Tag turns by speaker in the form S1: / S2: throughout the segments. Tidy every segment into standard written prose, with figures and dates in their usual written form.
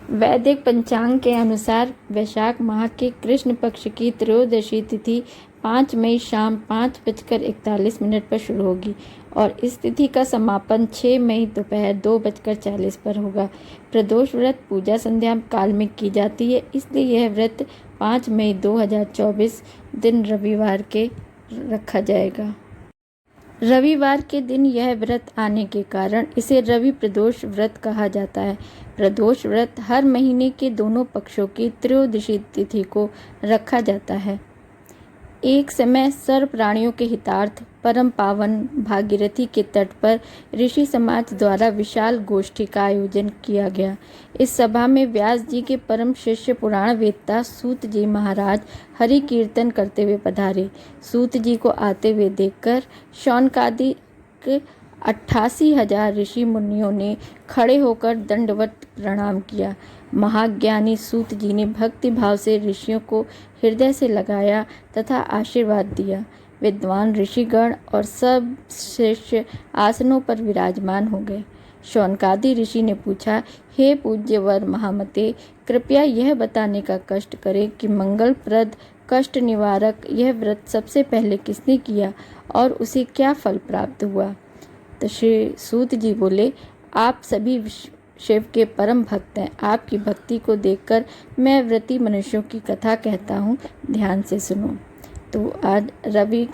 S1: वैदिक पंचांग के अनुसार वैशाख माह के कृष्ण पक्ष की त्रयोदशी तिथि 5 मई शाम 5:41 पर शुरू होगी और इस तिथि का समापन 6 मई दोपहर 2:40 पर होगा। प्रदोष व्रत पूजा संध्या काल में की जाती है, इसलिए यह व्रत 5 मई 2024 दिन रविवार के रखा जाएगा। रविवार के दिन यह व्रत आने के कारण इसे रवि प्रदोष व्रत कहा जाता है। प्रदोष व्रत हर महीने के दोनों पक्षों की त्रयोदशी तिथि को रखा जाता है। एक समय सर्व प्राणियों के हितार्थ परम पावन भागीरथी के तट पर ऋषि समाज द्वारा विशाल गोष्ठी का आयोजन किया गया। इस सभा में व्यास जी के परम शिष्य पुराण वेत्ता सूत जी महाराज हरि कीर्तन करते हुए पधारे। सूत जी को आते हुए देखकर शौनकादिक 88,000 ऋषि मुनियों ने खड़े होकर दंडवत प्रणाम किया। महाज्ञानी सूत जी ने भक्ति भाव से ऋषियों को हृदय से लगाया तथा आशीर्वाद दिया। विद्वान ऋषिगण और सब शिष्य आसनों पर विराजमान हो गए। शौनकादि ऋषि ने पूछा, हे पूज्यवर महामते, कृपया यह बताने का कष्ट करें कि मंगलप्रद कष्ट निवारक यह व्रत सबसे पहले किसने किया और उसे क्या फल प्राप्त हुआ। तो श्री सूत जी बोले, आप सभी शिव के परम भक्त हैं। आपकी भक्ति को देखकर मैं व्रती मनुष्यों की कथा कहता हूँ, ध्यान से सुनो। तो आज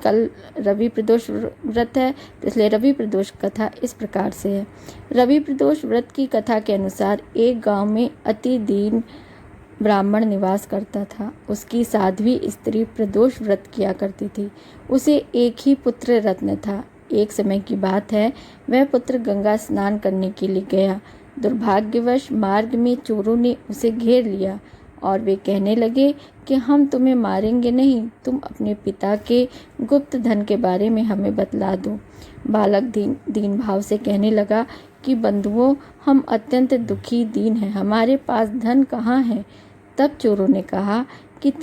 S1: कल रवि प्रदोष व्रत है, तो इसलिए रवि प्रदोष कथा इस प्रकार से है। रवि प्रदोष व्रत की कथा के अनुसार एक गांव में अति दीन ब्राह्मण निवास करता था। उसकी साध्वी स्त्री प्रदोष व्रत किया करती थी। उसे एक ही पुत्र रत्न था। एक समय की बात है, वह पुत्र गंगा स्नान करने के लिए गया। दुर्भाग्यवश मार्ग में चोरों ने उसे घेर लिया और वे कहने लगे कि हम तुम्हें मारेंगे नहीं, तुम अपने पिता के गुप्त धन के बारे में हमें बतला दो। बालक दीन भाव से कहने लगा कि बंधुओं, हम अत्यंत दुखी दीन हैं, हमारे पास धन कहाँ है। तब चोरों ने कहा कि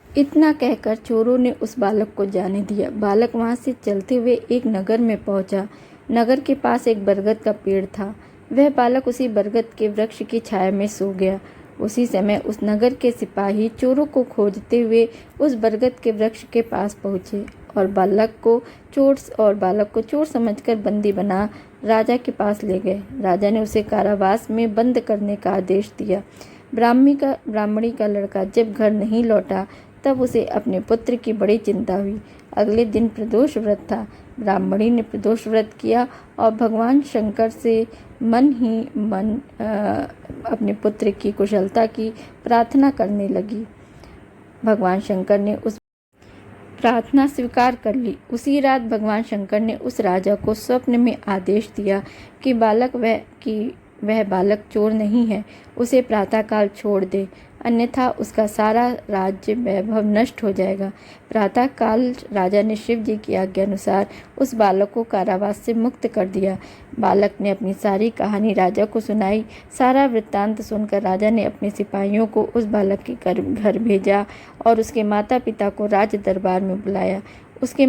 S1: इतना कहकर चोरों ने उस बालक को जाने दिया। बालक वहां से चलते हुए एक नगर में पहुंचा। नगर के पास एक बरगद का पेड़ था। वह बालक उसी बरगद के वृक्ष की छाया में सो गया। उसी समय उस नगर के सिपाही चोरों को खोजते हुए उस बरगद के वृक्ष के पास पहुंचे और बालक को चोर समझकर बंदी बना राजा के पास ले गए। राजा ने उसे कारावास में बंद करने का आदेश दिया। ब्राह्मणी का लड़का जब घर नहीं लौटा तब उसे अपने पुत्र की बड़ी चिंता हुई। अगले दिन प्रदोष व्रत था। ब्राह्मणी ने प्रदोष व्रत किया और भगवान शंकर से मन ही मन अपने पुत्र की कुशलता की प्रार्थना करने लगी। भगवान शंकर ने उस प्रार्थना स्वीकार कर ली। उसी रात भगवान शंकर ने उस राजा को स्वप्न में आदेश दिया कि वह बालक चोर नहीं है, उसे प्रातःकाल छोड़ दे, अन्यथा उसका सारा राज्य वैभव नष्ट हो जाएगा। प्रातःकाल राजा ने शिव जी की आज्ञा अनुसार उस बालक को कारावास से मुक्त कर दिया। बालक ने अपनी सारी कहानी राजा को सुनाई। सारा वृत्तांत सुनकर राजा ने अपने सिपाहियों को उस बालक के घर भेजा और उसके माता पिता को राज दरबार में बुलाया। उसके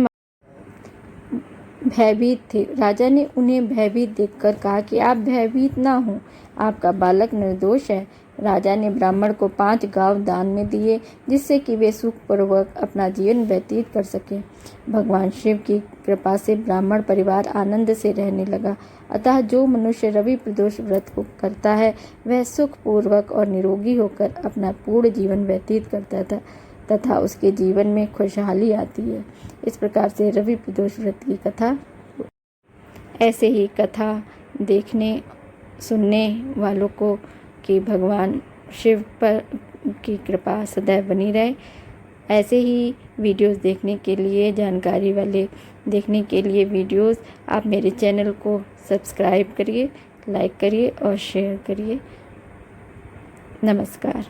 S1: भयभीत थे। राजा ने उन्हें भयभीत देखकर कहा कि आप भयभीत ना हो, आपका बालक निर्दोष है। राजा ने ब्राह्मण को 5 गांव दान में दिए, जिससे कि वे सुखपूर्वक अपना जीवन व्यतीत कर सके। भगवान शिव की कृपा से ब्राह्मण परिवार आनंद से रहने लगा। अतः जो मनुष्य रवि प्रदोष व्रत को करता है, वह सुखपूर्वक और निरोगी होकर अपना पूर्ण जीवन व्यतीत करता था तथा उसके जीवन में खुशहाली आती है। इस प्रकार से रवि प्रदोष व्रत की कथा। ऐसे ही कथा देखने सुनने वालों को कि भगवान शिव पर की कृपा सदैव बनी रहे। ऐसे ही वीडियोस देखने के लिए, जानकारी वाले देखने के लिए वीडियोस, आप मेरे चैनल को सब्सक्राइब करिए, लाइक करिए और शेयर करिए। नमस्कार।